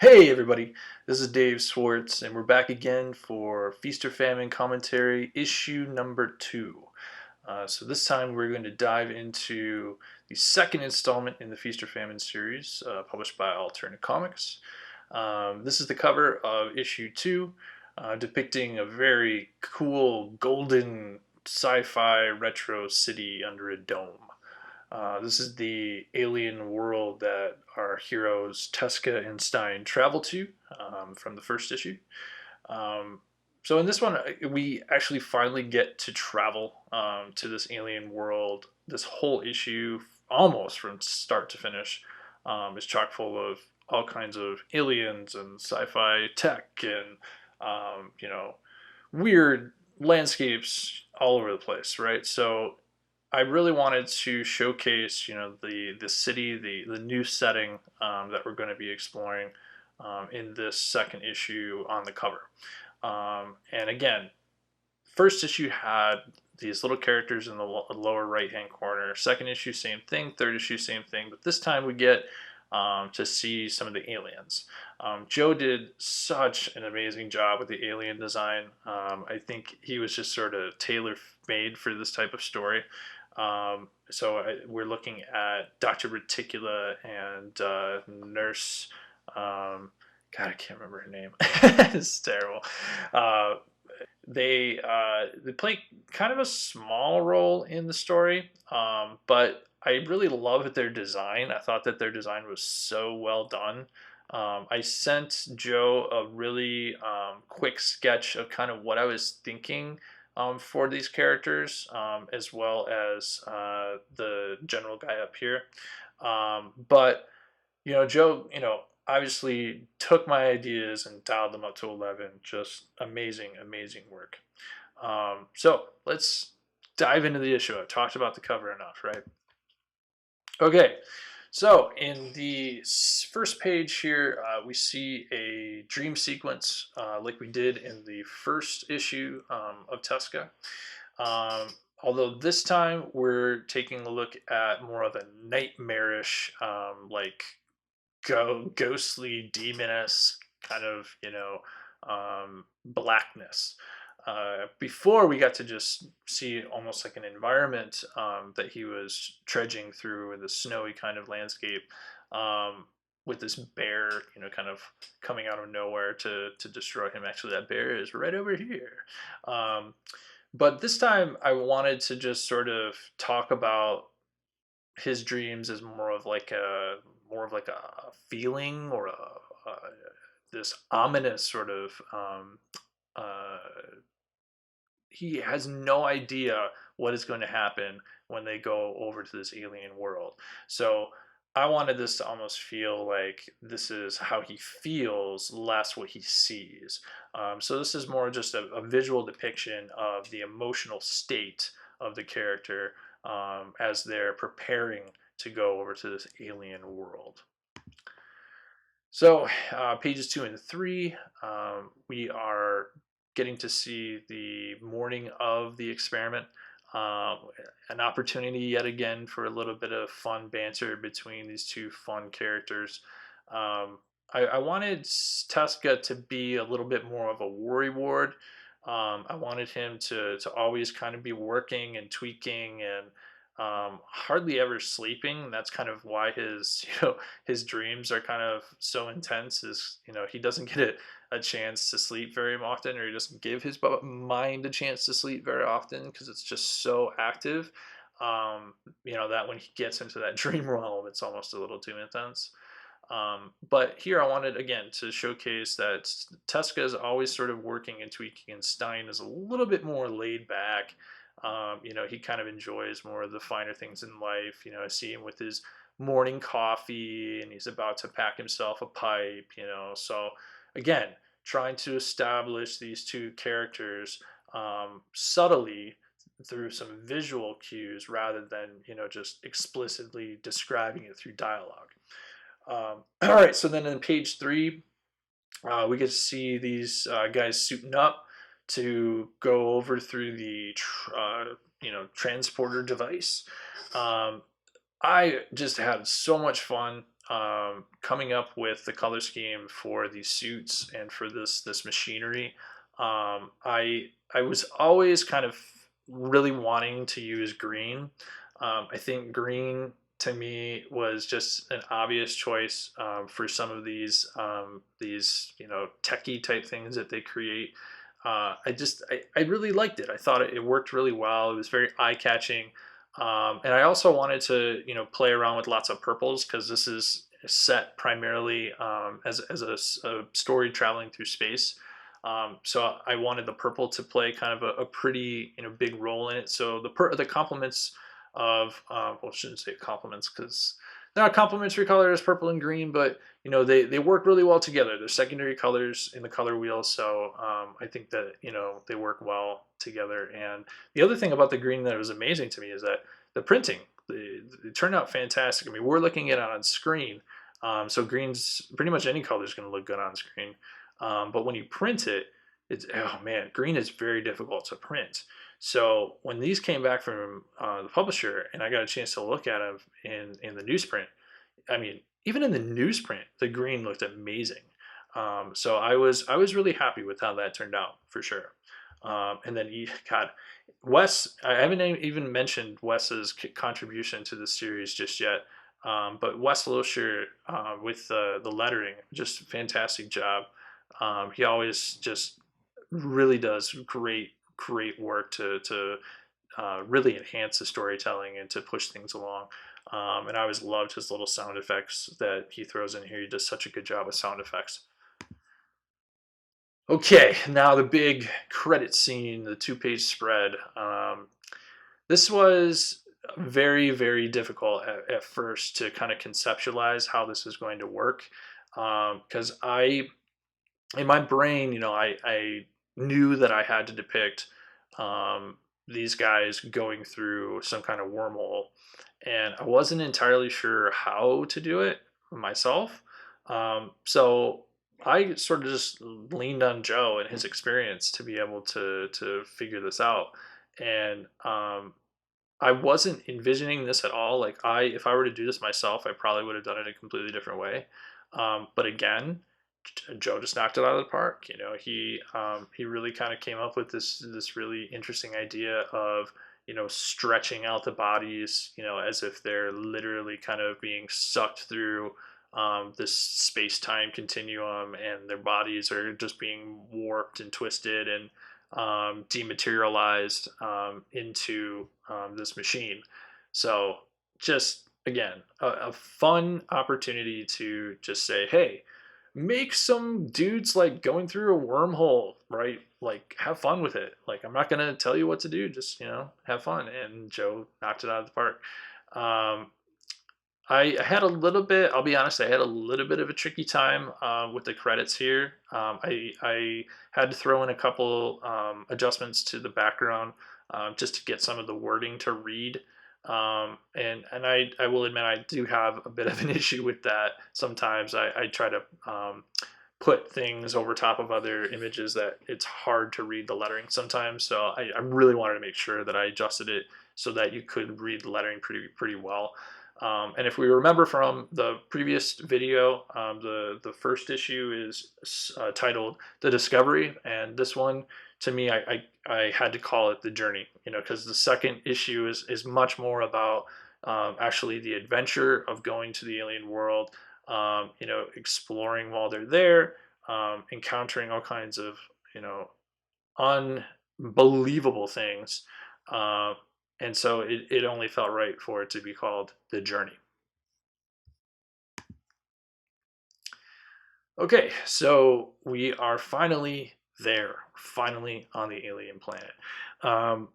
Hey everybody, this is Dave Swartz, and we're back again for Feast or Famine commentary, issue number 2. So this time we're going to dive into the second installment in the Feast or Famine series, published by Alterna Comics. This is the cover of issue 2, depicting a very cool golden sci-fi retro city under a dome. This is the alien world that our heroes Teska and Stein travel to from the first issue. Um, so in this one, we actually finally get to travel to this alien world. This whole issue, almost from start to finish, is chock full of all kinds of aliens and sci-fi tech and weird landscapes all over the place, right? So I really wanted to showcase, the city, the new setting that we're going to be exploring in this second issue on the cover. And again, first issue had these little characters in the lower right hand corner. Second issue, same thing. Third issue, same thing. But this time we get to see some of the aliens. Joe did such an amazing job with the alien design. I think he was just sort of tailor made for this type of story. We're looking at Dr. Reticula and Nurse. God, I can't remember her name. It's terrible. Uh, they play kind of a small role in the story, but I really loved their design. I thought that their design was so well done. I sent Joe a really quick sketch of kind of what I was thinking for these characters, as well as the general guy up here. But Joe, obviously took my ideas and dialed them up to 11. Just amazing, amazing work. So let's dive into the issue. I've talked about the cover enough, right? Okay, so in the first page here, we see a dream sequence like we did in the first issue of Tuska. Um, Although this time we're taking a look at more of a nightmarish, like ghostly, demoness kind of, blackness. Before we got to just see almost like an environment that he was trudging through in the snowy kind of landscape, with this bear, kind of coming out of nowhere to destroy him. Actually, that bear is right over here. Um, but this time, I wanted to just sort of talk about his dreams as more of like a feeling or this ominous sort of uh, he has no idea what is going to happen when they go over to this alien world. So I wanted this to almost feel like this is how he feels, less what he sees. So this is more just a visual depiction of the emotional state of the character as they're preparing to go over to this alien world. So pages 2 and 3, we are getting to see the morning of the experiment. Uh, an opportunity yet again for a little bit of fun banter between these two fun characters. I wanted Tuska to be a little bit more of a worrywart. I wanted him to always kind of be working and tweaking and hardly ever sleeping. That's kind of why his dreams are kind of so intense. Is he doesn't get a chance to sleep very often, or he doesn't give his mind a chance to sleep very often because it's just so active. That when he gets into that dream realm, it's almost a little too intense. But here I wanted again to showcase that Tuska is always sort of working and tweaking, and Stein is a little bit more laid back. He kind of enjoys more of the finer things in life. I see him with his morning coffee, and he's about to pack himself a pipe. So again, trying to establish these two characters subtly through some visual cues rather than just explicitly describing it through dialogue. All right, so then in page 3, we get to see these guys suiting up to go over through the transporter device. Um, I just had so much fun coming up with the color scheme for these suits and for this machinery, I was always kind of really wanting to use green. I think green to me was just an obvious choice for some of these techie type things that they create. I really liked it. I thought it worked really well. It was very eye catching. And I also wanted to, play around with lots of purples because this is set primarily as a story traveling through space. So I wanted the purple to play kind of a pretty, big role in it. So the complements of, well, I shouldn't say complements because they're not complementary colors, purple and green, but they work really well together. They're secondary colors in the color wheel, so I think that they work well together. And the other thing about the green that was amazing to me is that the printing, it turned out fantastic. I mean, we're looking at it on screen, so green's pretty much any color is going to look good on screen. But when you print it, it's oh man, green is very difficult to print. So when these came back from the publisher, and I got a chance to look at them in the newsprint, I mean, even in the newsprint, the green looked amazing. So I was really happy with how that turned out for sure. And then God, Wes, I haven't even mentioned Wes's contribution to the series just yet. But Wes Wilshire with the lettering, just fantastic job. He always just really does great work to really enhance the storytelling and to push things along. And I always loved his little sound effects that he throws in here. He does such a good job with sound effects. Okay, now the big credit scene, the two-page spread. This was very difficult at first to kind of conceptualize how this is going to work because in my brain, I knew that I had to depict these guys going through some kind of wormhole, and I wasn't entirely sure how to do it myself. So I sort of just leaned on Joe and his experience to be able to figure this out. And I wasn't envisioning this at all. Like if I were to do this myself, I probably would have done it a completely different way. But again, Joe just knocked it out of the park. He really kind of came up with this really interesting idea of stretching out the bodies, as if they're literally kind of being sucked through this space time continuum, and their bodies are just being warped and twisted and dematerialized into this machine. So just again, a fun opportunity to just say, hey, make some dudes like going through a wormhole, right? Like have fun with it. Like I'm not gonna tell you what to do, just have fun. And Joe knocked it out of the park. Um, I had a little bit. I'll be honest. I had a little bit of a tricky time with the credits here. I had to throw in a couple adjustments to the background just to get some of the wording to read. And I will admit I do have a bit of an issue with that. Sometimes I try to put things over top of other images that it's hard to read the lettering sometimes. So I really wanted to make sure that I adjusted it so that you could read the lettering pretty well. And if we remember from the previous video, the first issue is titled "The Discovery," and this one, to me, I had to call it "The Journey," because the second issue is much more about actually the adventure of going to the alien world, exploring while they're there, encountering all kinds of unbelievable things. Uh, and so it only felt right for it to be called The Journey. Okay, so we are finally there, finally on the alien planet. Um,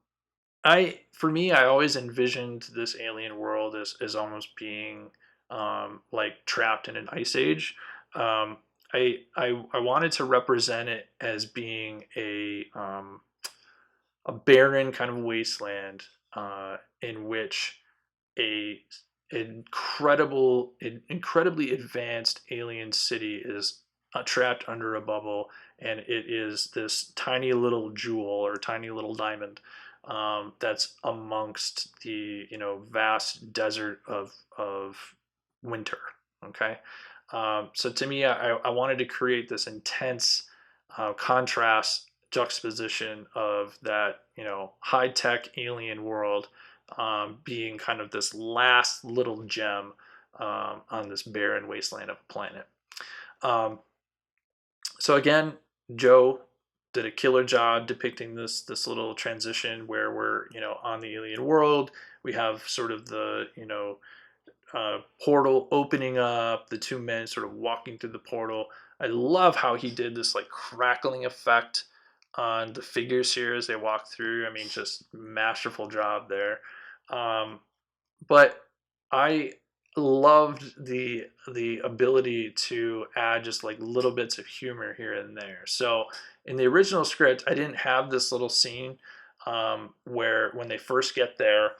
for me, I always envisioned this alien world as almost being like trapped in an ice age. Um, I wanted to represent it as being a barren kind of wasteland in which a incredibly advanced alien city is trapped under a bubble, and it is this tiny little jewel or tiny little diamond that's amongst the vast desert of winter. Okay. So to me, I wanted to create this intense contrast juxtaposition of that, high tech alien world being kind of this last little gem on this barren wasteland of a planet. Um, so again, Joe did a killer job depicting this little transition where we're on the alien world. We have sort of the portal opening up, the two men sort of walking through the portal. I love how he did this like crackling effect on the figures here as they walk through. I mean, just masterful job there. Um, but I loved the ability to add just like little bits of humor here and there. So in the original script, I didn't have this little scene where when they first get there,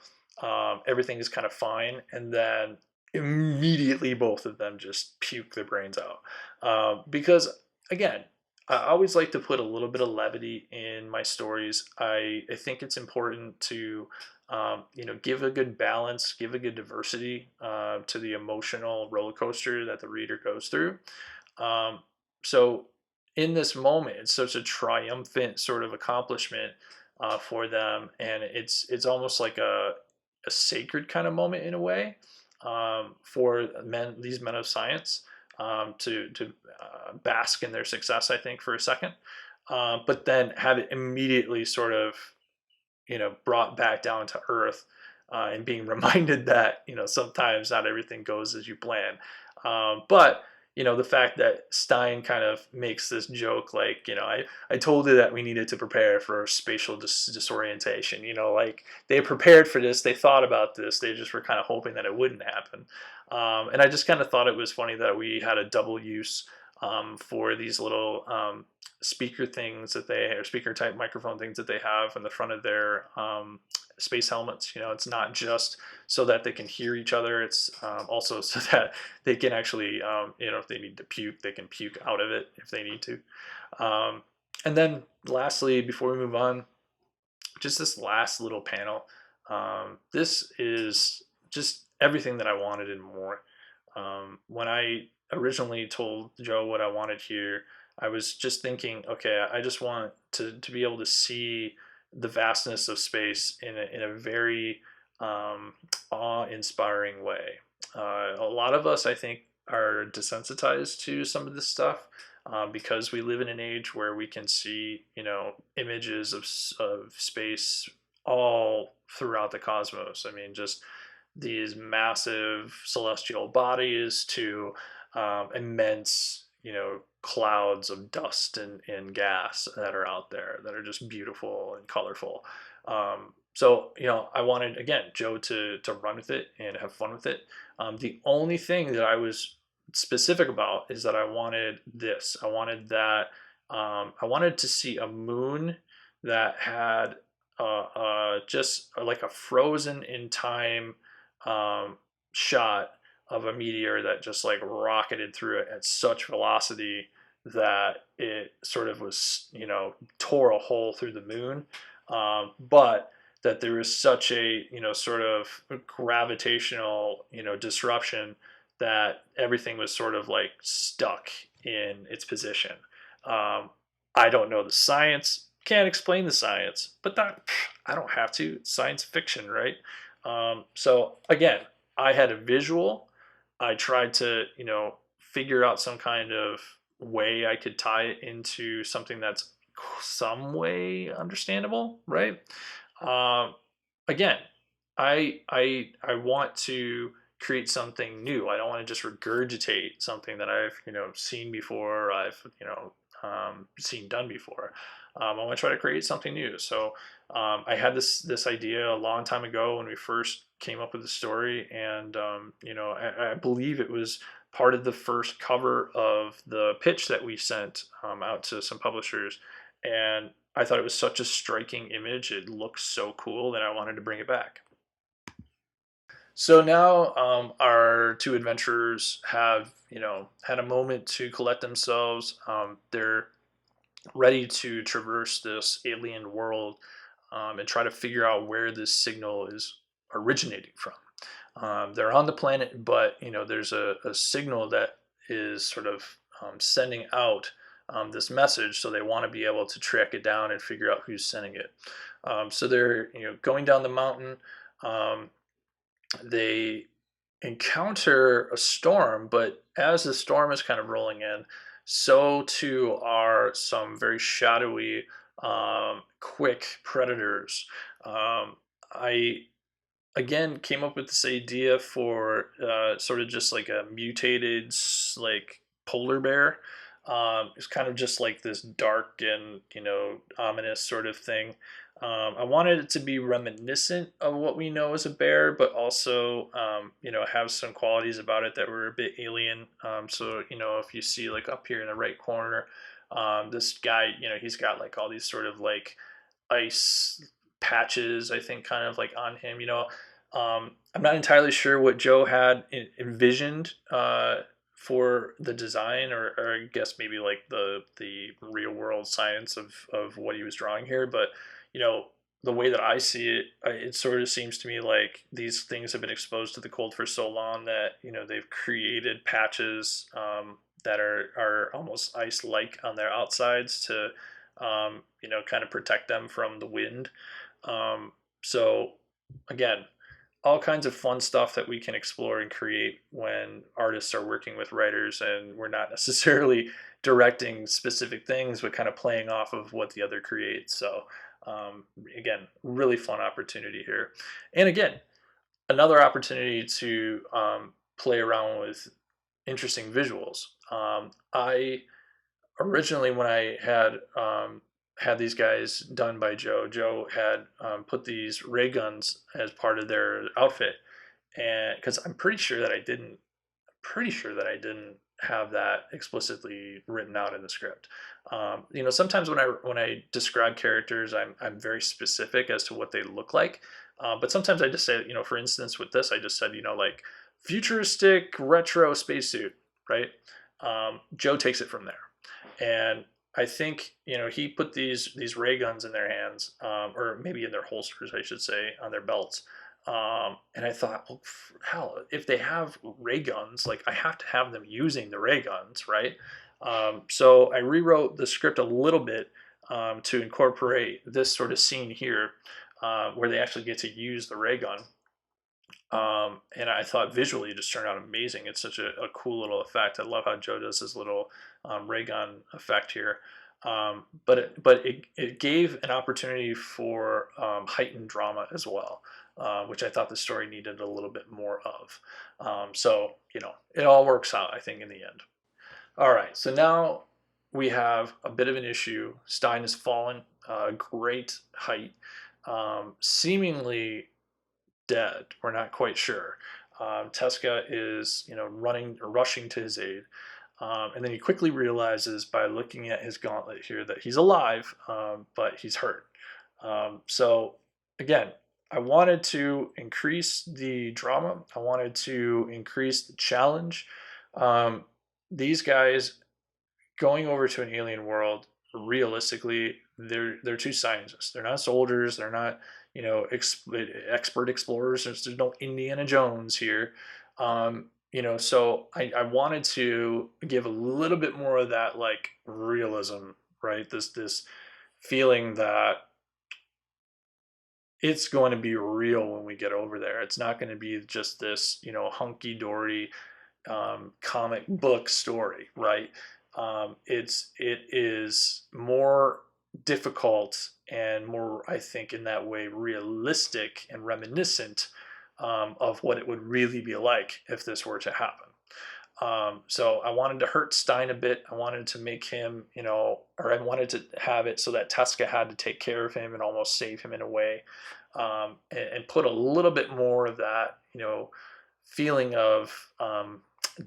everything is kind of fine, and then immediately both of them just puke their brains out. Because again, I always like to put a little bit of levity in my stories. I think it's important to give a good balance, give a good diversity to the emotional roller coaster that the reader goes through. Um, so in this moment, it's such a triumphant sort of accomplishment for them, and it's almost like a sacred kind of moment in a way for these men of science to bask in their success. I think for a second, but then have it immediately sort of brought back down to earth and being reminded that sometimes not everything goes as you plan. But the fact that Stein kind of makes this joke like I told you that we needed to prepare for spatial disorientation. Like they prepared for this, they thought about this, they just were kind of hoping that it wouldn't happen. And I just kind of thought it was funny that we had a double use for these little speaker things that they or speaker type microphone things that they have in the front of their space helmets. It's not just so that they can hear each other. It's also so that they can actually, if they need to puke, they can puke out of it if they need to. And then lastly, before we move on, just this last little panel. This is just everything that I wanted and more. When I originally told Joe what I wanted here, I was just thinking, okay, I just want to be able to see the vastness of space in a very awe-inspiring way. A lot of us, I think, are desensitized to some of this stuff because we live in an age where we can see, images of space all throughout the cosmos. I mean, just these massive celestial bodies to immense, clouds of dust and gas that are out there that are just beautiful and colorful. So, I wanted again Joe to run with it and have fun with it. The only thing that I was specific about is that I wanted this. I wanted that. I wanted to see a moon that had just like a frozen in time um, shot of a meteor that just like rocketed through it at such velocity that it sort of was, tore a hole through the moon. But that there was such a, sort of gravitational, disruption that everything was sort of like stuck in its position. Um, I don't know the science, can't explain the science, but that I don't have to. It's science fiction, right? So again, I had a visual. I tried to, figure out some kind of way I could tie it into something that's some way understandable, right? Um, Again, I want to create something new. I don't want to just regurgitate something that I've seen before. Or I've seen done before. I want to try to create something new. So I had this idea a long time ago when we first came up with the story, and I believe it was part of the first cover of the pitch that we sent out to some publishers, and I thought it was such a striking image. It looks so cool that I wanted to bring it back. So now our two adventurers have, had a moment to collect themselves. They're ready to traverse this alien world and try to figure out where this signal is originating from. They're on the planet, but there's a signal that is sort of sending out this message, so they want to be able to track it down and figure out who's sending it. So they're going down the mountain. Um, they encounter a storm, but as the storm is kind of rolling in, so too are some very shadowy, quick predators. I again came up with this idea for sort of just like a mutated like polar bear. It's kind of just like this dark and ominous sort of thing. I wanted it to be reminiscent of what we know as a bear, but also have some qualities about it that were a bit alien. So if you see like up here in the right corner, this guy, he's got like all these sort of like ice patches, I think, kind of like on him. I'm not entirely sure what Joe had envisioned for the design, or I guess maybe like the real world science of what he was drawing here. But you know, the way that I see it, it sort of seems to me like these things have been exposed to the cold for so long that they've created patches that are almost ice-like on their outsides to kind of protect them from the wind. So again, all kinds of fun stuff that we can explore and create when artists are working with writers, and we're not necessarily directing specific things but kind of playing off of what the other creates. So again, really fun opportunity here. And again, another opportunity to play around with interesting visuals. I originally, when I had these guys done by Joe had put these ray guns as part of their outfit, and because pretty sure that I didn't have that explicitly written out in the script. Sometimes when I describe characters, I'm very specific as to what they look like. But sometimes I just say, for instance, with this, I just said, like futuristic retro spacesuit, right? Joe takes it from there, and I think he put these ray guns in their hands, or maybe in their holsters, I should say, on their belts. And I thought, well, hell, if they have ray guns, like I have to have them using the ray guns, right? So I rewrote the script a little bit to incorporate this sort of scene here, where they actually get to use the ray gun. And I thought visually it just turned out amazing. It's such a cool little effect. I love how Joe does his little ray gun effect here. But it gave an opportunity for heightened drama as well, which I thought the story needed a little bit more of. So it all works out, I think, in the end. All right, so now we have a bit of an issue. Stein has fallen, great height, seemingly dead. We're not quite sure. Tesca is, running or rushing to his aid. And then he quickly realizes by looking at his gauntlet here that he's alive, but he's hurt. So again, I wanted to increase the drama. I wanted to increase the challenge. These guys going over to an alien world, realistically, they're two scientists. They're not soldiers. They're not expert explorers. There's no Indiana Jones here. So I wanted to give a little bit more of that like realism, right? This feeling that it's going to be real when we get over there. It's not going to be just this hunky dory comic book story, right? It is more difficult and more, I think, in that way, realistic and reminiscent of what it would really be like if this were to happen. So I wanted to hurt Stein a bit. I wanted to make him, or I wanted to have it so that Tesca had to take care of him and almost save him in a way, and put a little bit more of that, feeling of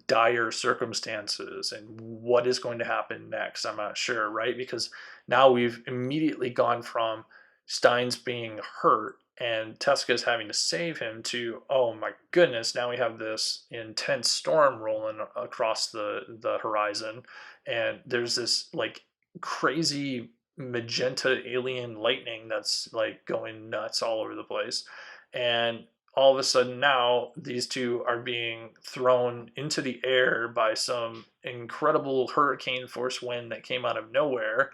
dire circumstances and what is going to happen next. I'm not sure, right? Because now we've immediately gone from Stein's being hurt and Tesca's having to save him to, oh my goodness, now we have this intense storm rolling across the horizon, and there's this like crazy magenta alien lightning that's like going nuts all over the place. And all of a sudden now these two are being thrown into the air by some incredible hurricane force wind that came out of nowhere,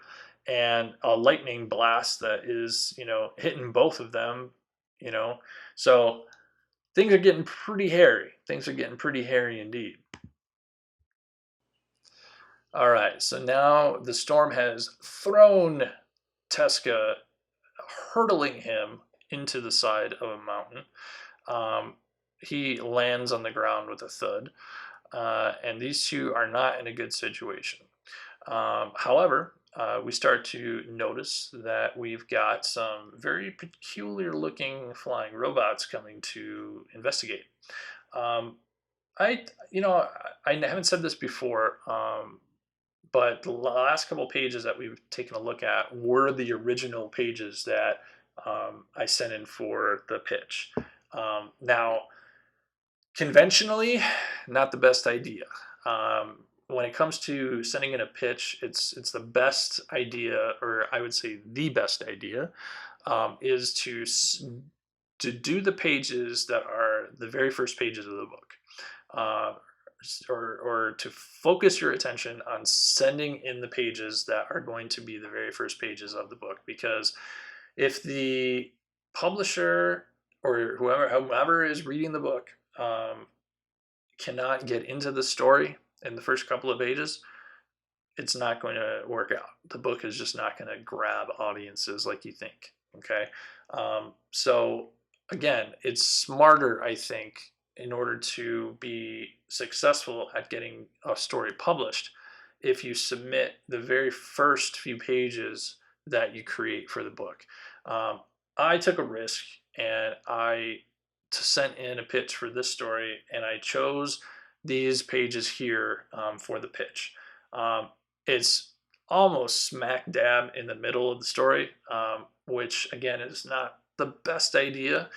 and a lightning blast that is, hitting both of them, you know. So things are getting pretty hairy. Things are getting pretty hairy indeed. All right, so now the storm has thrown Tesca, hurtling him into the side of a mountain. Um, he lands on the ground with a thud, and these two are not in a good situation. However, we start to notice that we've got some very peculiar looking flying robots coming to investigate. Um, I, I haven't said this before, but the last couple of pages that we've taken a look at were the original pages that I sent in for the pitch. Now, conventionally, not the best idea. When it comes to sending in a pitch, it's the best idea, or I would say the best idea, is to do the pages that are the very first pages of the book, uh, or to focus your attention on sending in the pages that are going to be the very first pages of the book. Because if the publisher or whoever is reading the book cannot get into the story in the first couple of pages, it's not going to work out. The book is just not going to grab audiences like you think. Okay. So again, it's smarter, I think, in order to be successful at getting a story published, if you submit the very first few pages that you create for the book. I took a risk, and I sent in a pitch for this story, and I chose these pages here for the pitch. It's almost smack dab in the middle of the story, which again is not the best idea,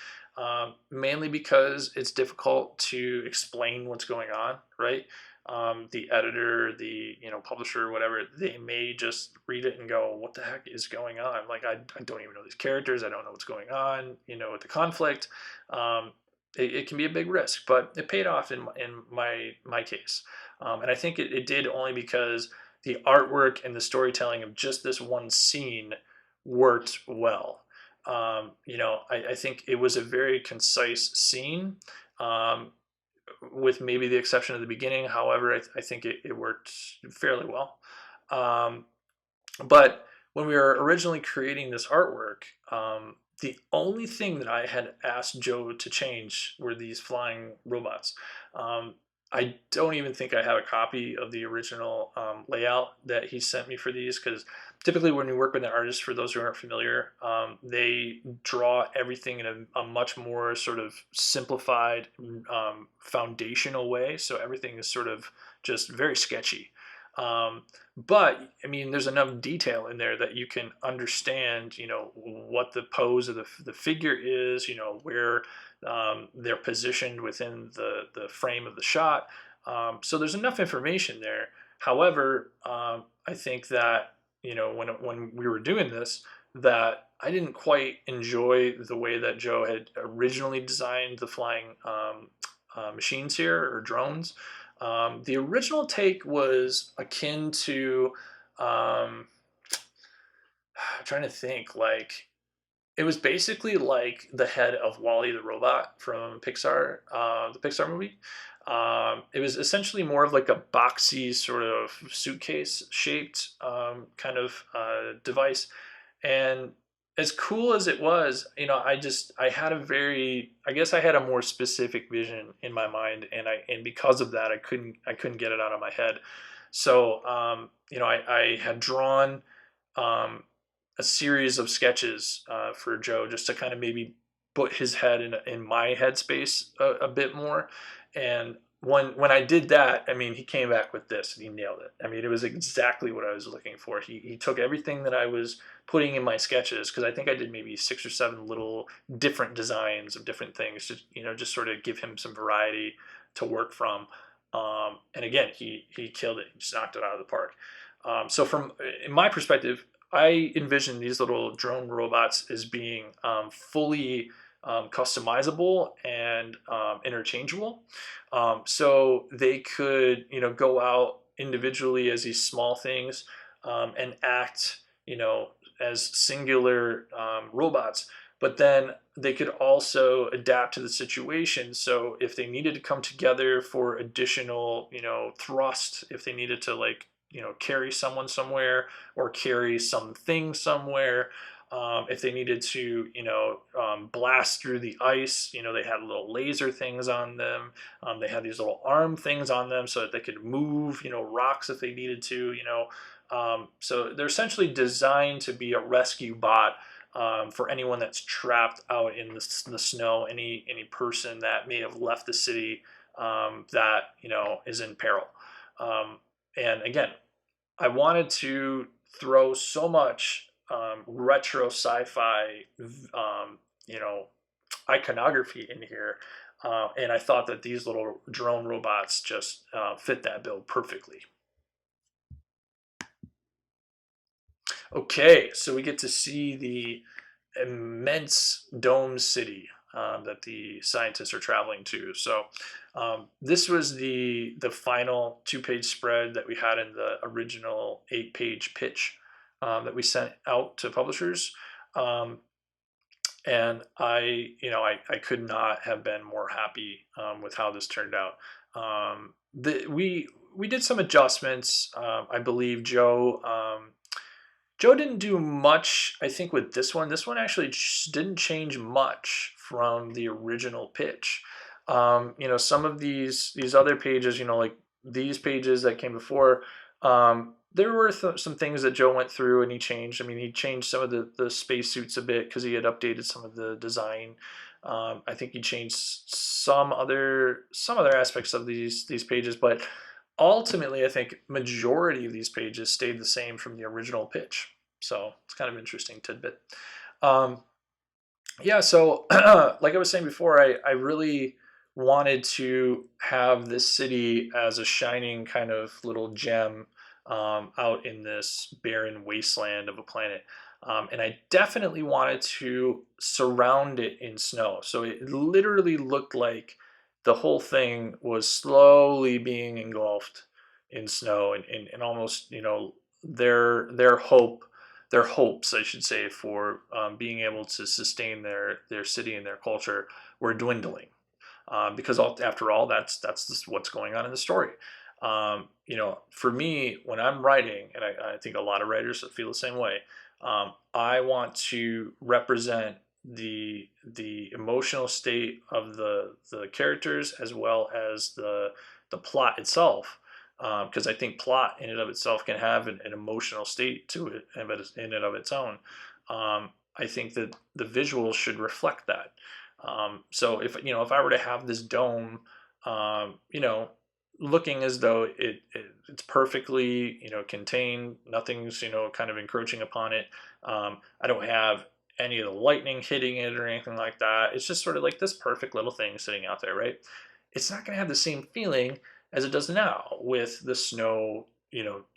mainly because it's difficult to explain what's going on, right? The editor, the publisher, whatever, they may just read it and go, "What the heck is going on?" Like I don't even know these characters. I don't know what's going on. With the conflict, it can be a big risk, but it paid off in my case, and I think it did only because the artwork and the storytelling of just this one scene worked well. I think it was a very concise scene, with maybe the exception of the beginning. However, I think it worked fairly well. But when we were originally creating this artwork, the only thing that I had asked Joe to change were these flying robots. I don't even think I have a copy of the original layout that he sent me for these, because typically when you work with an artist, for those who aren't familiar, they draw everything in a much more sort of simplified, foundational way. So everything is sort of just very sketchy. But I mean, there's enough detail in there that you can understand, what the pose of the figure is, where they're positioned within the frame of the shot. So there's enough information there. However, I think that, when we were doing this, that I didn't quite enjoy the way that Joe had originally designed the flying machines here, or drones. The original take was akin to, I'm trying to think, like, it was basically like the head of Wall-E the robot from Pixar, the Pixar movie. It was essentially more of like a boxy sort of suitcase shaped kind of device. And as cool as it was, I had I guess I had a more specific vision in my mind, and because of that, I couldn't get it out of my head. So, I had drawn a series of sketches for Joe, just to kind of maybe put his head in my headspace a bit more. And when I did that, I mean, he came back with this and he nailed it. I mean, it was exactly what I was looking for. He took everything that I was putting in my sketches, because I think I did maybe 6 or 7 little different designs of different things, just sort of give him some variety to work from. And again, he killed it. He just knocked it out of the park. So from in my perspective, I envision these little drone robots as being fully customizable and interchangeable. So they could, go out individually as these small things and act, as singular robots. But then they could also adapt to the situation. So if they needed to come together for additional, thrust, if they needed to like, carry someone somewhere or carry something somewhere, if they needed to, blast through the ice, they had little laser things on them. They had these little arm things on them so that they could move, rocks if they needed to, so they're essentially designed to be a rescue bot for anyone that's trapped out in the snow, any person that may have left the city that, is in peril. And again, I wanted to throw so much retro sci-fi, you know, iconography in here, and I thought that these little drone robots just fit that bill perfectly. Okay, so we get to see the immense dome city that the scientists are traveling to. So this was the final 2-page spread that we had in the original 8-page pitch that we sent out to publishers. And I could not have been more happy with how this turned out. We did some adjustments. I believe Joe didn't do much, I think, with this one. This one actually didn't change much from the original pitch. Some of these other pages, like these pages that came before, there were some things that Joe went through and he changed. I mean, he changed some of the spacesuits a bit because he had updated some of the design. I think he changed some other aspects of these pages, but ultimately, I think majority of these pages stayed the same from the original pitch. So it's kind of interesting tidbit. Um, yeah, so like I was saying before, I really wanted to have this city as a shining kind of little gem out in this barren wasteland of a planet. And I definitely wanted to surround it in snow. So it literally looked like the whole thing was slowly being engulfed in snow and almost, their hopes, I should say, for being able to sustain their city and their culture were dwindling. Because after all, that's just what's going on in the story. For me, when I'm writing, and I think a lot of writers feel the same way, I want to represent the emotional state of the characters as well as the plot itself, because I think plot in and of itself can have an emotional state to it in and of its own. I think that the visuals should reflect that. So if I were to have this dome, looking as though it's perfectly contained, nothing's kind of encroaching upon it. I don't have any of the lightning hitting it or anything like that. It's just sort of like this perfect little thing sitting out there, right? It's not going to have the same feeling as it does now with the snow,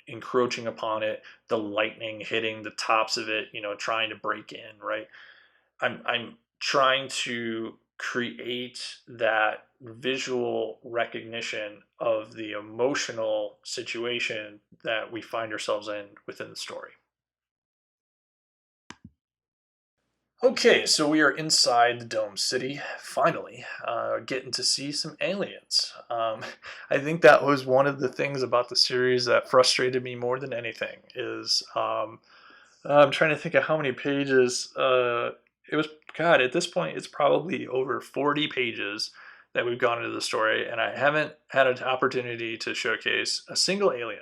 encroaching upon it, the lightning hitting the tops of it, trying to break in, right? I'm trying to create that visual recognition of the emotional situation that we find ourselves in within the story. Okay, so we are inside the Dome City, finally, getting to see some aliens. I think that was one of the things about the series that frustrated me more than anything is I'm trying to think of how many pages. It was, God, at this point, it's probably over 40 pages that we've gone into the story, and I haven't had an opportunity to showcase a single alien.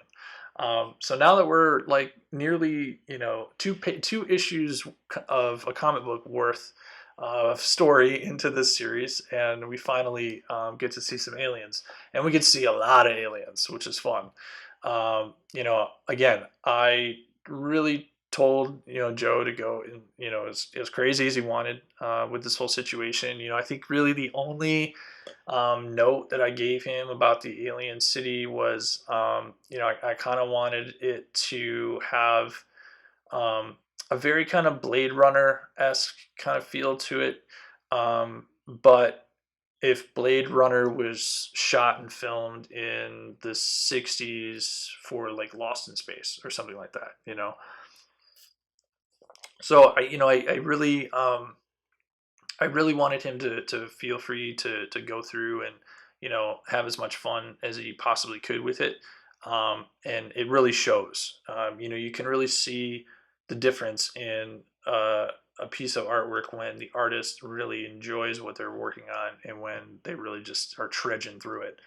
So now that we're like nearly, two issues of a comic book worth of story into this series, and we finally get to see some aliens, and we get to see a lot of aliens, which is fun. Again, I really told Joe to go and as crazy as he wanted with this whole situation. I think really the only note that I gave him about the alien city was I kind of wanted it to have a very kind of Blade Runner esque kind of feel to it. But if Blade Runner was shot and filmed in the 60s for like Lost in Space or something like that, you know. So I really wanted him to feel free to go through and have as much fun as he possibly could with it, and it really shows. You can really see the difference in a piece of artwork when the artist really enjoys what they're working on and when they really just are trudging through it.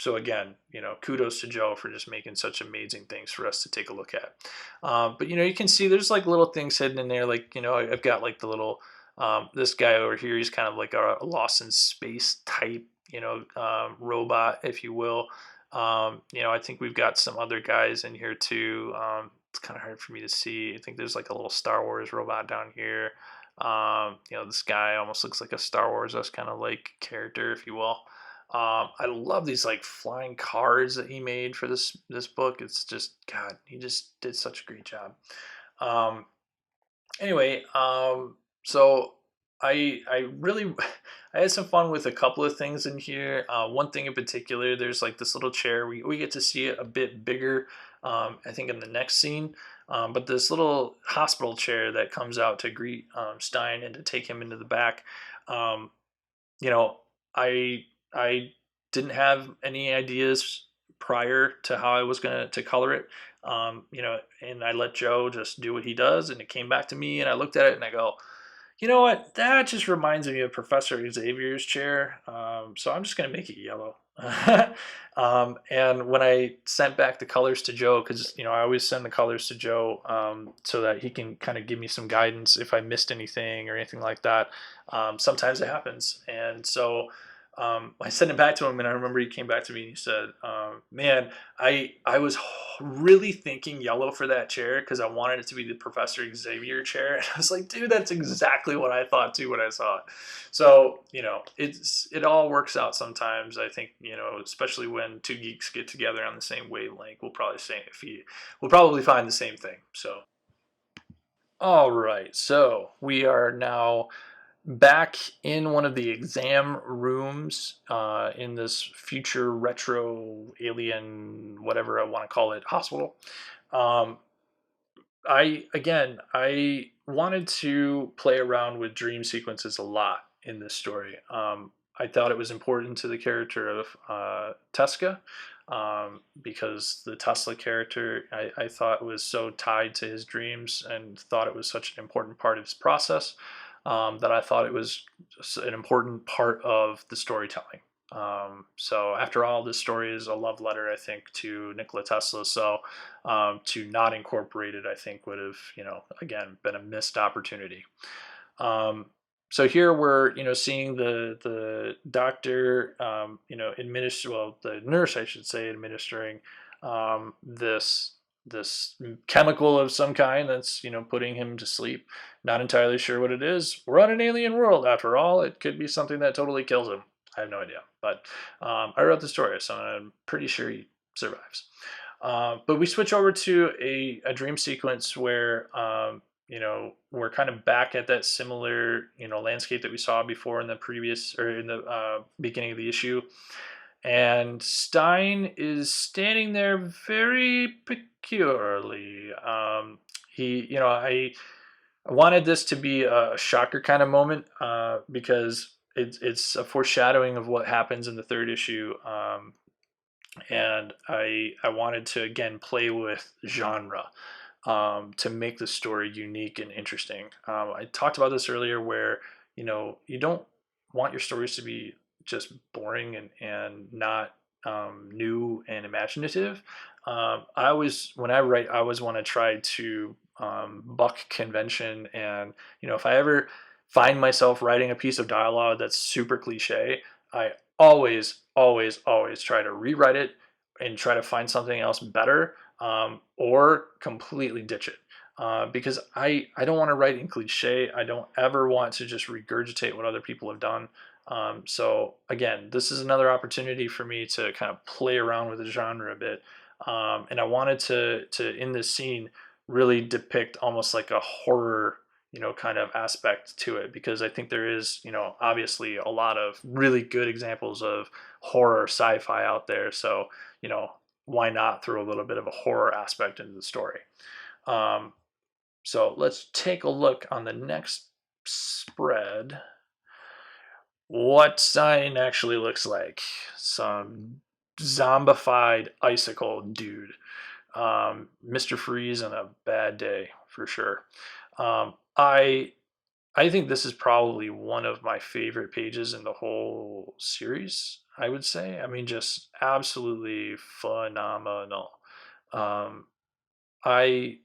So again, kudos to Joe for just making such amazing things for us to take a look at. But you can see there's like little things hidden in there, like I've got like the little this guy over here. He's kind of like a Lost in Space type, robot, if you will. I think we've got some other guys in here too. It's kind of hard for me to see. I think there's like a little Star Wars robot down here. This guy almost looks like a Star Wars kind of like character, if you will. I love these like flying cars that he made for this book. It's just God, he just did such a great job. Um, anyway, so I really I had some fun with a couple of things in here. One thing in particular, there's like this little chair. We get to see it a bit bigger, I think, in the next scene. But this little hospital chair that comes out to greet Stein and to take him into the back. Um, you know, I didn't have any ideas prior to how I was gonna to color it. And I let Joe just do what he does, and it came back to me, and I looked at it and I go, you know what? That just reminds me of Professor Xavier's chair. So I'm just going to make it yellow. And when I sent back the colors to Joe, because I always send the colors to Joe so that he can kind of give me some guidance if I missed anything or anything like that. Sometimes it happens, and so I sent it back to him, and I remember he came back to me and he said, "Man, I was really thinking yellow for that chair because I wanted it to be the Professor Xavier chair." And I was like, "Dude, that's exactly what I thought too when I saw it." So it all works out sometimes. I think especially when two geeks get together on the same wavelength, we'll probably find the same thing. So all right, so we are now back in one of the exam rooms in this future retro alien, whatever I want to call it, hospital. Um, I wanted to play around with dream sequences a lot in this story. I thought it was important to the character of Tesca, because the Tesla character I thought was so tied to his dreams and thought it was such an important part of his process, that I thought it was an important part of the storytelling. So after all, this story is a love letter, I think, to Nikola Tesla. So to not incorporate it, I think, would have, again, been a missed opportunity. Um, so here we're, seeing the doctor, administer, well, the nurse, I should say, administering this chemical of some kind that's putting him to sleep. Not entirely sure what it is. We're on an alien world, after all. It could be something that totally kills him. I have no idea, but I wrote the story, so I'm pretty sure he survives. But we switch over to a dream sequence where we're kind of back at that similar landscape that we saw before in the previous, or in the beginning of the issue, and Stein is standing there very peculiarly. I wanted this to be a shocker kind of moment, because it's a foreshadowing of what happens in the third issue, and I wanted to again play with genre, to make the story unique and interesting. I talked about this earlier, where you don't want your stories to be just boring and not new and imaginative. When I write, I always want to try to buck convention, and if I ever find myself writing a piece of dialogue that's super cliche, I always try to rewrite it and try to find something else better, or completely ditch it. Because I don't want to write in cliche. I don't ever want to just regurgitate what other people have done. So again, this is another opportunity for me to kind of play around with the genre a bit. And I wanted to in this scene really depict almost like a horror, kind of aspect to it, because I think there is, obviously a lot of really good examples of horror sci-fi out there. So, why not throw a little bit of a horror aspect into the story? Um, so let's take a look on the next spread what Sign actually looks like. Some zombified icicle dude. Mr. Freeze on a bad day for sure. Um, I I think this is probably one of my favorite pages in the whole series. I would say. I mean, just absolutely phenomenal. Um, I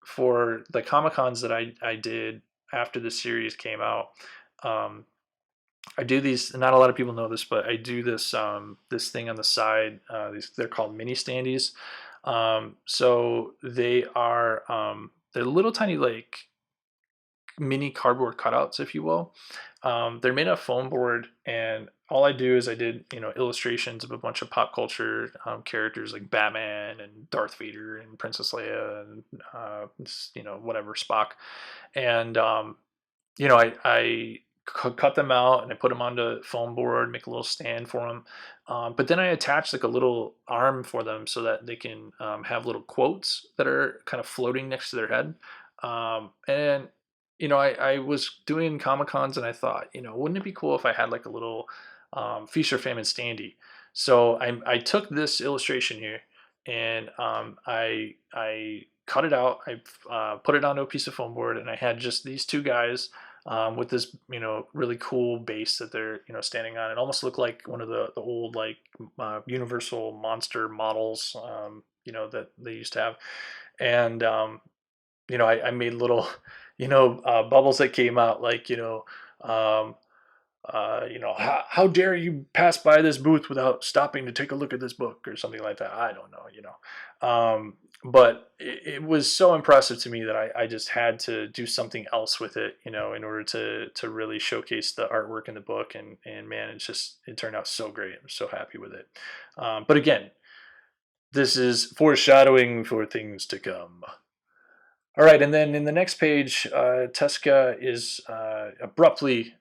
for the Comic Cons that I did after the series came out. Um, I do these. Not a lot of people know this, but I do this thing on the side. They're called mini standees. So they're little tiny like mini cardboard cutouts, if you will. They're made of foam board, and all I do is I did illustrations of a bunch of pop culture characters like Batman and Darth Vader and Princess Leia and whatever Spock, and I cut them out and I put them onto foam board, make a little stand for them. But then I attach like a little arm for them so that they can have little quotes that are kind of floating next to their head. And I was doing Comic Cons and I thought, wouldn't it be cool if I had like a little Feast or Famine standee? So I took this illustration here and I cut it out. I put it onto a piece of foam board, and I had just these two guys with this really cool base that they're standing on. It almost looked like one of the old like Universal monster models that they used to have, and I made little bubbles that came out like um, how dare you pass by this booth without stopping to take a look at this book or something like that. I don't know. But it was so impressive to me that I just had to do something else with it, in order to really showcase the artwork in the book. And man, it turned out so great. I'm so happy with it. But again, this is foreshadowing for things to come. All right, and then in the next page, Tesca is abruptly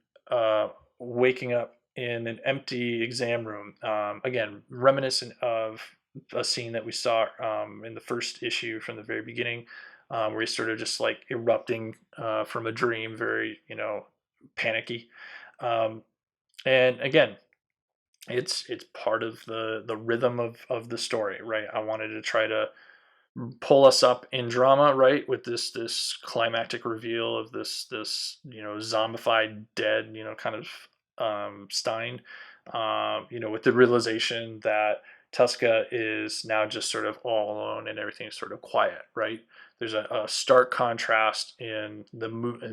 waking up in an empty exam room. Again, reminiscent of a scene that we saw in the first issue from the very beginning, where he's sort of just like erupting from a dream, very panicky. Um, and again, it's part of the rhythm of the story, right? I wanted to try to pull us up in drama, right, with this climactic reveal of this zombified dead kind of Stein, with the realization that Tuska is now just sort of all alone and everything's sort of quiet, right? There's a stark contrast in the mood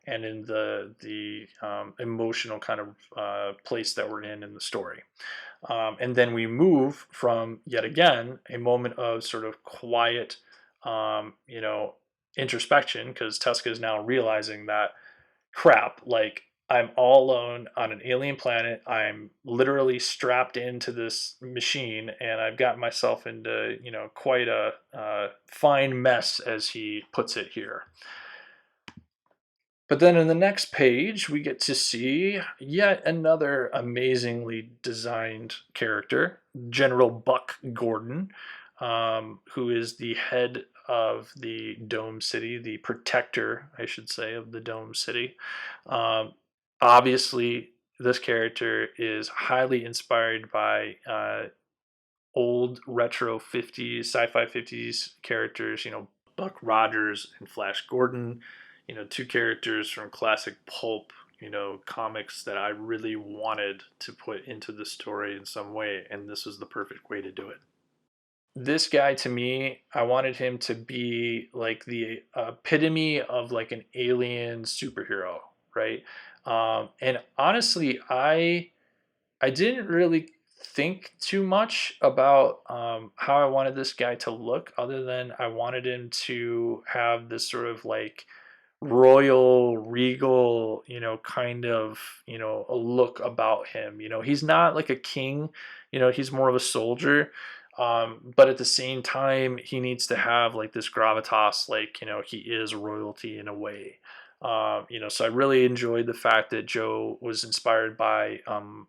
and in the emotional kind of place that we're in the story. And then we move from yet again a moment of sort of quiet, introspection, because Tuska is now realizing that crap, like I'm all alone on an alien planet. I'm literally strapped into this machine, and I've got myself into quite a fine mess, as he puts it here. But then in the next page, we get to see yet another amazingly designed character, General Buck Gordon, who is the head of the Dome City, the protector, I should say, of the Dome City. Obviously, this character is highly inspired by old retro 50s, sci-fi 50s characters, Buck Rogers and Flash Gordon, two characters from classic pulp, comics that I really wanted to put into the story in some way, and this was the perfect way to do it. This guy, to me, I wanted him to be like the epitome of like an alien superhero, right? And honestly, I didn't really think too much about how I wanted this guy to look, other than I wanted him to have this sort of like royal, regal, kind of, a look about him. He's not like a king, he's more of a soldier. But at the same time, he needs to have like this gravitas, like, he is royalty in a way. So I really enjoyed the fact that Joe was inspired by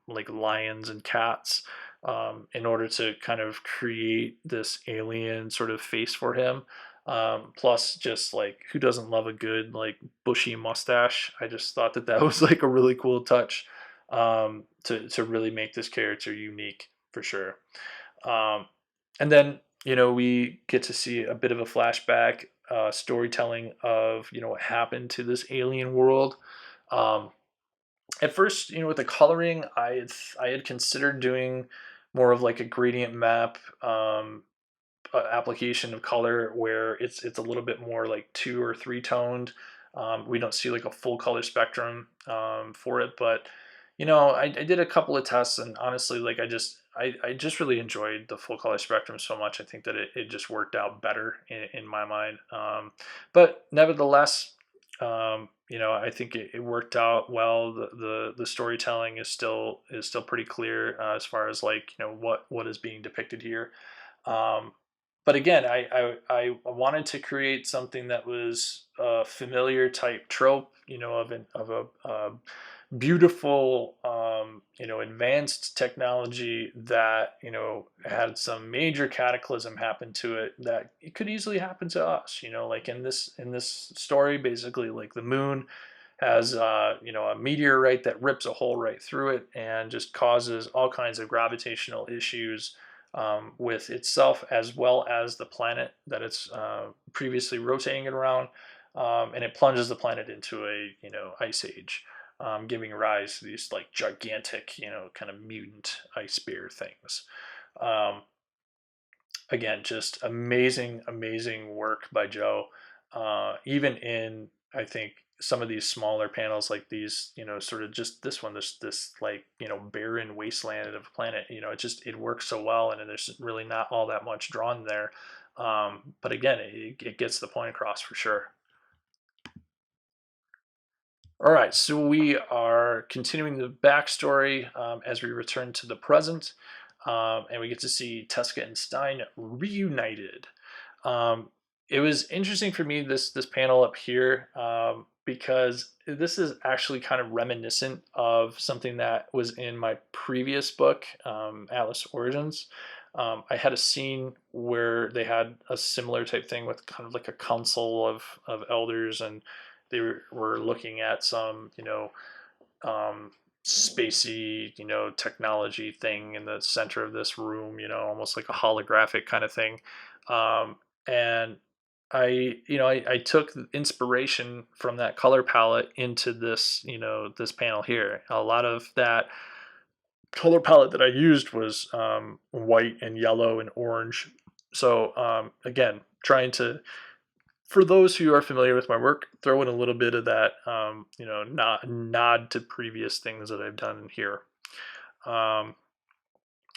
like lions and cats in order to kind of create this alien sort of face for him. Plus, just like who doesn't love a good like bushy mustache? I just thought that that was like a really cool touch to really make this character unique for sure. Um, and then, we get to see a bit of a flashback storytelling of, what happened to this alien world. Um, at first, with the coloring, I had considered doing more of like a gradient map application of color where it's a little bit more like 2 or 3 toned. We don't see like a full color spectrum for it, but I did a couple of tests, and honestly, like I just really enjoyed the full color spectrum so much. I think that it just worked out better in my mind. But nevertheless, I think it worked out well. The storytelling is still pretty clear as far as like what is being depicted here. Um, but again, I wanted to create something that was a familiar type trope, of a beautiful, advanced technology that had some major cataclysm happen to it that it could easily happen to us. Like in this story, basically, like the moon has a meteorite that rips a hole right through it and just causes all kinds of gravitational issues with itself as well as the planet that it's previously rotating it around, and it plunges the planet into a ice age, giving rise to these like gigantic kind of mutant ice bear things. Um, Again, just amazing, amazing work by Joe. Even in, I think, some of these smaller panels, like these, sort of just this one, this like barren wasteland of a planet. It works so well, and there's really not all that much drawn there. But again, it gets the point across for sure. All right, so we are continuing the backstory as we return to the present, and we get to see Tesca and Stein reunited. Um, it was interesting for me this panel up here because this is actually kind of reminiscent of something that was in my previous book, Atlas Origins. I had a scene where they had a similar type thing with kind of like a council of elders, and they were looking at some um, spacey technology thing in the center of this room, almost like a holographic kind of thing. And I took inspiration from that color palette into this panel here. A lot of that color palette that I used was white and yellow and orange. So again, trying to, for those who are familiar with my work, throw in a little bit of that, nod to previous things that I've done here. Um,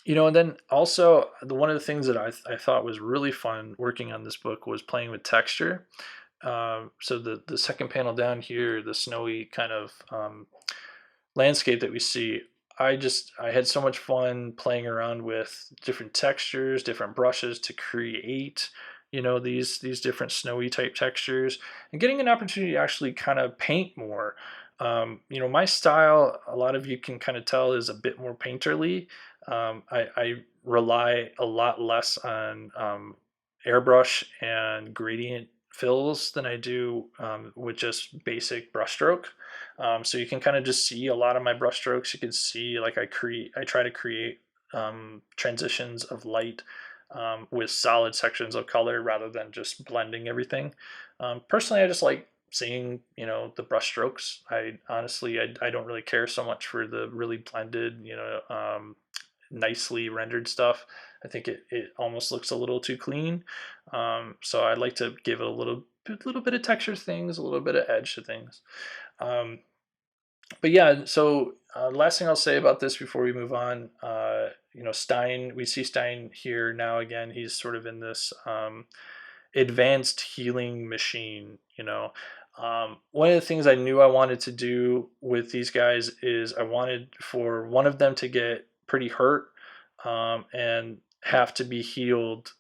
and then also one of the things that I thought was really fun working on this book was playing with texture. So the second panel down here, the snowy kind of landscape that we see, I had so much fun playing around with different textures, different brushes to create these different snowy type textures, and getting an opportunity to actually kind of paint more. My style, a lot of you can kind of tell, is a bit more painterly. I rely a lot less on airbrush and gradient fills than I do with just basic brushstroke. So you can kind of just see a lot of my brushstrokes. You can see like I try to create transitions of light with solid sections of color rather than just blending everything. Personally, I just like seeing the brushstrokes. I honestly I don't really care so much for the really blended nicely rendered stuff. I think it almost looks a little too clean. So I like to give it a little bit of texture to things, a little bit of edge to things. Um, but yeah, so last thing I'll say about this before we move on, Stein, we see Stein here now again. He's sort of in this advanced healing machine. One of the things I knew I wanted to do with these guys is I wanted for one of them to get pretty hurt, and have to be healed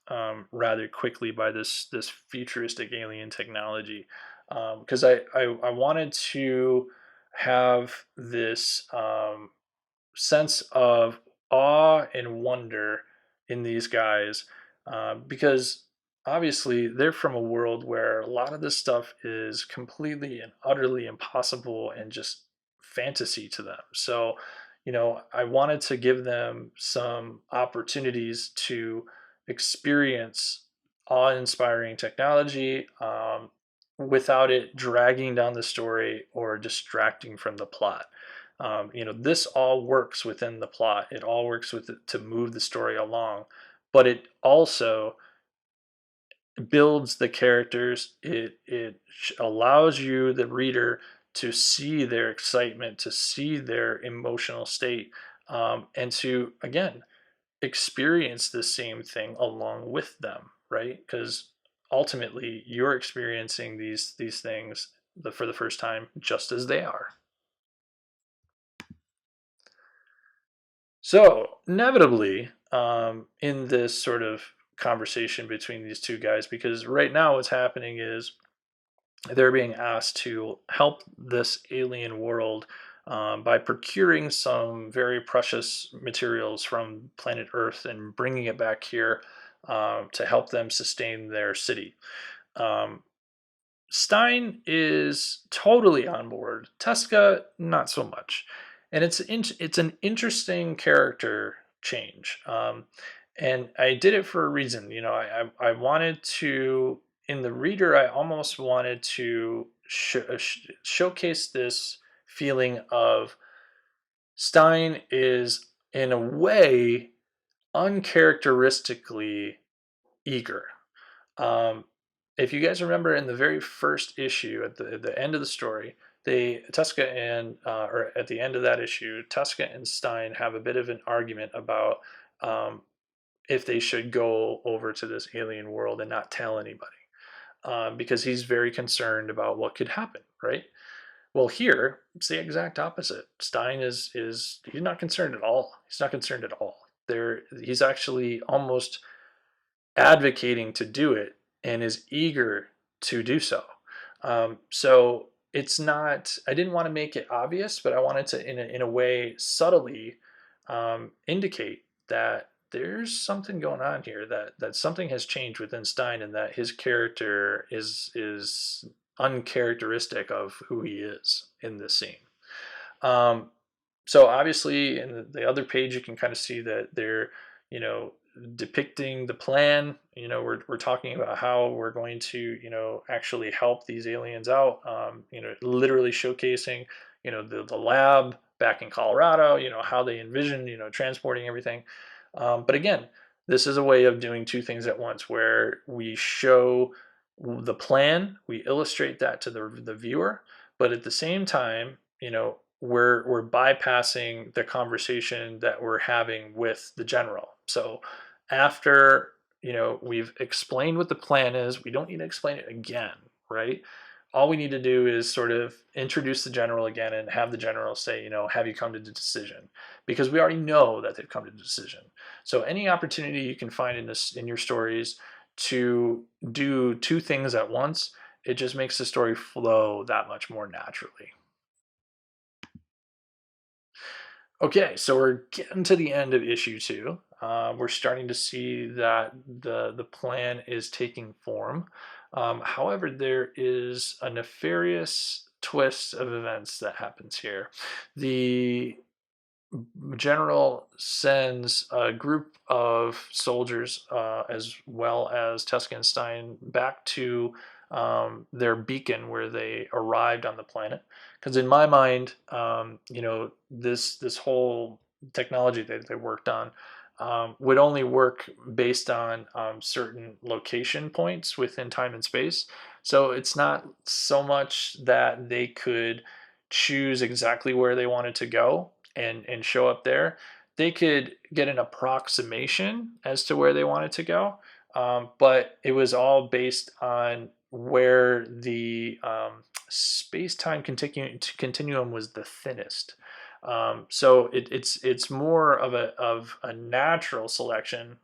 rather quickly by this futuristic alien technology. Because I wanted to have this sense of awe and wonder in these guys, because obviously they're from a world where a lot of this stuff is completely and utterly impossible and just fantasy to them. So, I wanted to give them some opportunities to experience awe-inspiring technology, without it dragging down the story or distracting from the plot. This all works within the plot. It all works with it to move the story along, but it also builds the characters. It allows you, the reader, to see their excitement, to see their emotional state, and to again experience the same thing along with them, right? Because ultimately, you're experiencing these things for the first time, just as they are. So, inevitably, in this sort of conversation between these two guys, because right now what's happening is they're being asked to help this alien world, by procuring some very precious materials from planet Earth and bringing it back here, to help them sustain their city. Um, Stein is totally on board. Teska, not so much. And it's an interesting character change. And I did it for a reason. I wanted to, in the reader, I almost wanted to showcase this feeling of Stein is, in a way, uncharacteristically eager. Um, if you guys remember in the very first issue, at the end of the story, or at the end of that issue, Tuska and Stein have a bit of an argument about, um, if they should go over to this alien world and not tell anybody, because he's very concerned about what could happen, right? Well, here it's the exact opposite. Stein is he's not concerned at all. He's not concerned at all. He's actually almost advocating to do it and is eager to do so. So it's not, I didn't want to make it obvious, but I wanted to, in a way, subtly, indicate that there's something going on here, that something has changed within Stein, and that his character is uncharacteristic of who he is in this scene. Um, so obviously, in the other page, you can kind of see that they're, you know, depicting the plan. We're talking about how we're going to, actually help these aliens out. Literally showcasing, the lab back in Colorado. How they envision, transporting everything. But again, this is a way of doing two things at once, where we show the plan, we illustrate that to the viewer, but at the same time, we're bypassing the conversation that we're having with the general. So after, we've explained what the plan is, we don't need to explain it again, right? All we need to do is sort of introduce the general again and have the general say, have you come to the decision? Because we already know that they've come to the decision. So any opportunity you can find in your stories to do two things at once, it just makes the story flow that much more naturally. Okay, so we're getting to the end of issue two. We're starting to see that the plan is taking form. However, there is a nefarious twist of events that happens here. The general sends a group of soldiers, as well as Tuskenstein, back to, their beacon where they arrived on the planet. Because in my mind, this whole technology that they worked on, would only work based on, certain location points within time and space. So it's not so much that they could choose exactly where they wanted to go and show up there. They could get an approximation as to where they wanted to go, but it was all based on where the, space-time continuum was the thinnest. So it's more of a natural selection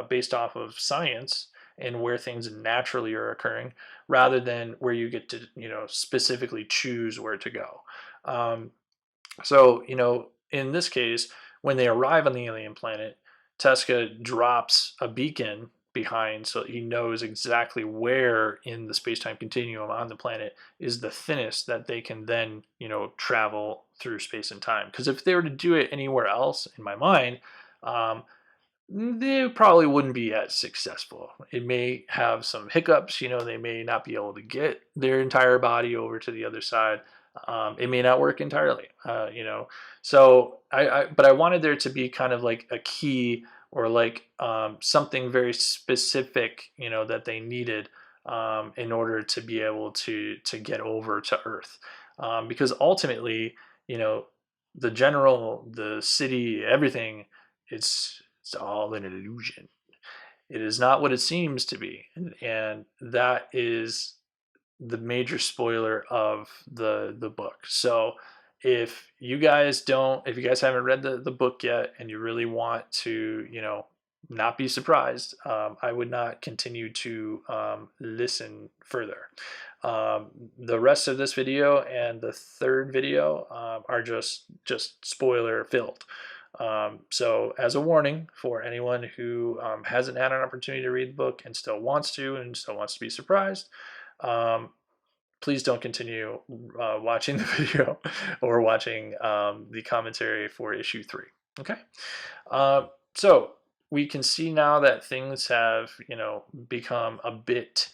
based off of science and where things naturally are occurring, rather than where you get to specifically choose where to go. Um, so, in this case, when they arrive on the alien planet, Tesca drops a beacon behind so he knows exactly where in the space-time continuum on the planet is the thinnest that they can then, travel through space and time. Because if they were to do it anywhere else, in my mind, um, they probably wouldn't be as successful. It may have some hiccups, they may not be able to get their entire body over to the other side. It may not work entirely, So but I wanted there to be kind of like a key, or like something very specific, that they needed in order to be able to get over to Earth, because ultimately, you know, the general, the city, everything, it's all an illusion. It is not what it seems to be, and that is the major spoiler of the book. So if you guys haven't read the book yet and you really want to, not be surprised, I would not continue to listen further. The rest of this video and the third video are just spoiler filled. So as a warning for anyone who hasn't had an opportunity to read the book and still wants to, and still wants to be surprised, um, please don't continue watching the video or watching the commentary for issue 3. Okay. So we can see now that things have, become a bit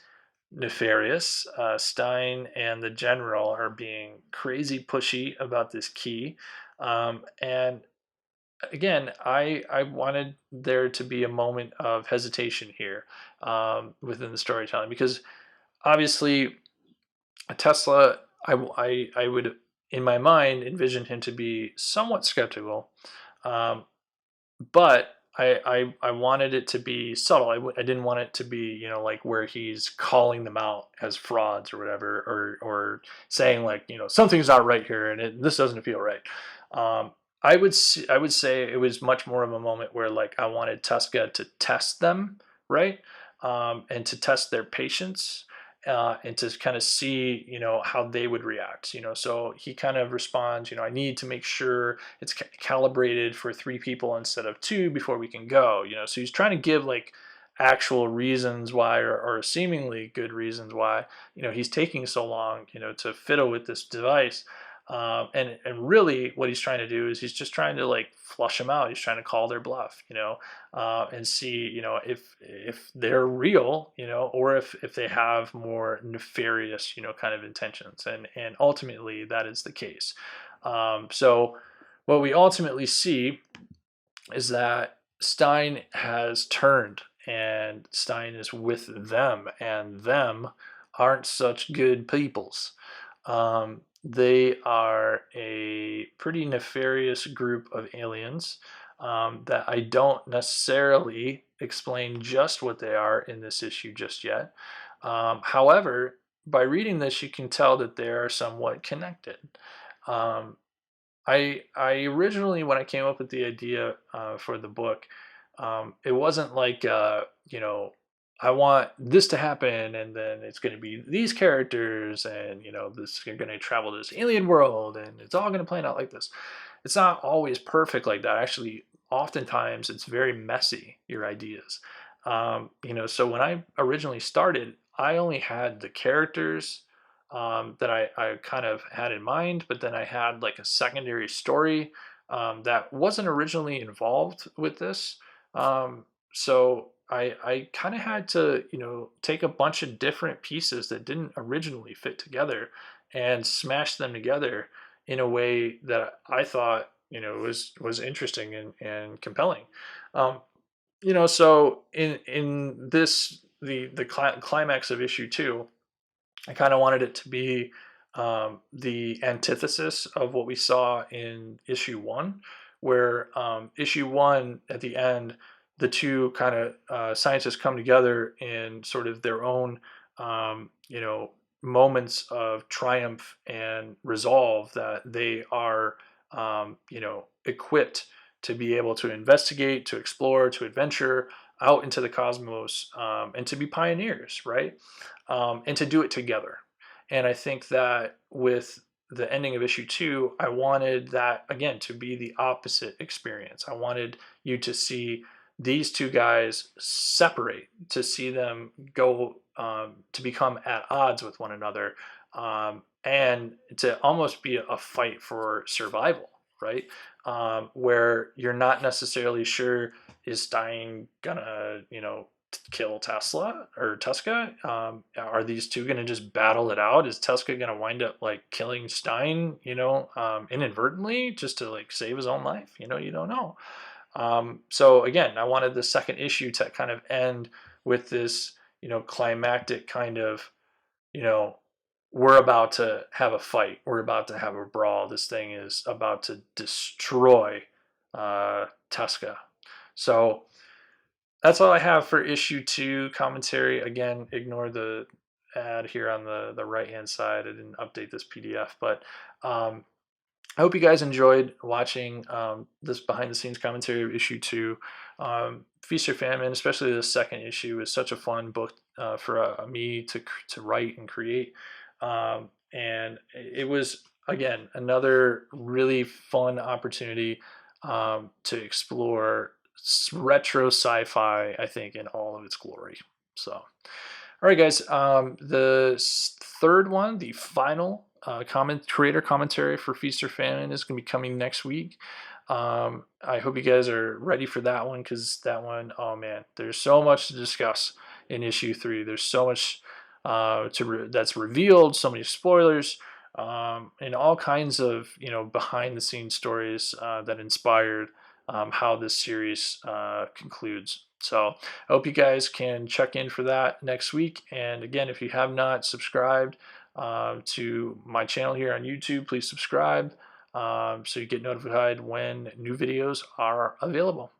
nefarious. Stein and the general are being crazy pushy about this key. And again, I wanted there to be a moment of hesitation here within the storytelling, because obviously Tesla, I would, in my mind, envision him to be somewhat skeptical, um, but I wanted it to be subtle. I didn't want it to be, like where he's calling them out as frauds or whatever, or saying like, something's not right here and this doesn't feel right. Um, I would say it was much more of a moment where like I wanted Tuska to test them, right, and to test their patience, and to kind of see, how they would react. So he kind of responds, I need to make sure it's calibrated for 3 people instead of 2 before we can go. So he's trying to give like actual reasons why, or seemingly good reasons why, he's taking so long, to fiddle with this device. And really what he's trying to do is he's just trying to like flush them out. He's trying to call their bluff, and see, if they're real, or if they have more nefarious, kind of intentions. And ultimately that is the case. So what we ultimately see is that Stein has turned, and Stein is with them, and them aren't such good peoples. They are a pretty nefarious group of aliens that I don't necessarily explain just what they are in this issue just yet. However, by reading this, you can tell that they are somewhat connected. Um, I originally, when I came up with the idea for the book, it wasn't like I want this to happen, and then it's going to be these characters, and this are going to travel to this alien world, and it's all going to plan out like this. It's not always perfect like that. Actually, oftentimes it's very messy, your ideas. So when I originally started, I only had the characters that I kind of had in mind, but then I had like a secondary story that wasn't originally involved with this. So I kind of had to, take a bunch of different pieces that didn't originally fit together and smash them together in a way that I thought, was interesting and compelling. Um, so in this, the climax of issue 2, I kind of wanted it to be the antithesis of what we saw in issue 1, where issue 1 at the end, the two kind of scientists come together in sort of their own, moments of triumph and resolve that they are equipped to be able to investigate, to explore, to adventure out into the cosmos, and to be pioneers, right? And to do it together. And I think that with the ending of issue 2, I wanted that again to be the opposite experience. I wanted you to see these two guys separate, to see them go to become at odds with one another, and to almost be a fight for survival, right? Where you're not necessarily sure, is Stein gonna, kill Tesla or Tuska? Are these two going to just battle it out? Is Tuska going to wind up like killing Stein, inadvertently just to like save his own life? You don't know. So again, I wanted the second issue to kind of end with this, climactic kind of, you know, we're about to have a fight. We're about to have a brawl. This thing is about to destroy Tuska. So that's all I have for issue 2 commentary. Again, ignore the ad here on the right hand side. I didn't update this PDF, but I hope you guys enjoyed watching this behind the scenes commentary of issue 2. Feast or Famine, especially the second issue, is such a fun book for me to write and create. And it was, again, another really fun opportunity to explore retro sci-fi, I think, in all of its glory. So, all right, guys. The third one, the final creator commentary for Feast or Famine, is going to be coming next week. I hope you guys are ready for that one, because that one, oh man, there's so much to discuss in issue 3. There's so much that's revealed, so many spoilers, and all kinds of behind the scenes stories that inspired how this series concludes. So I hope you guys can check in for that next week. And again, if you have not subscribed to my channel here on YouTube, please subscribe so you get notified when new videos are available.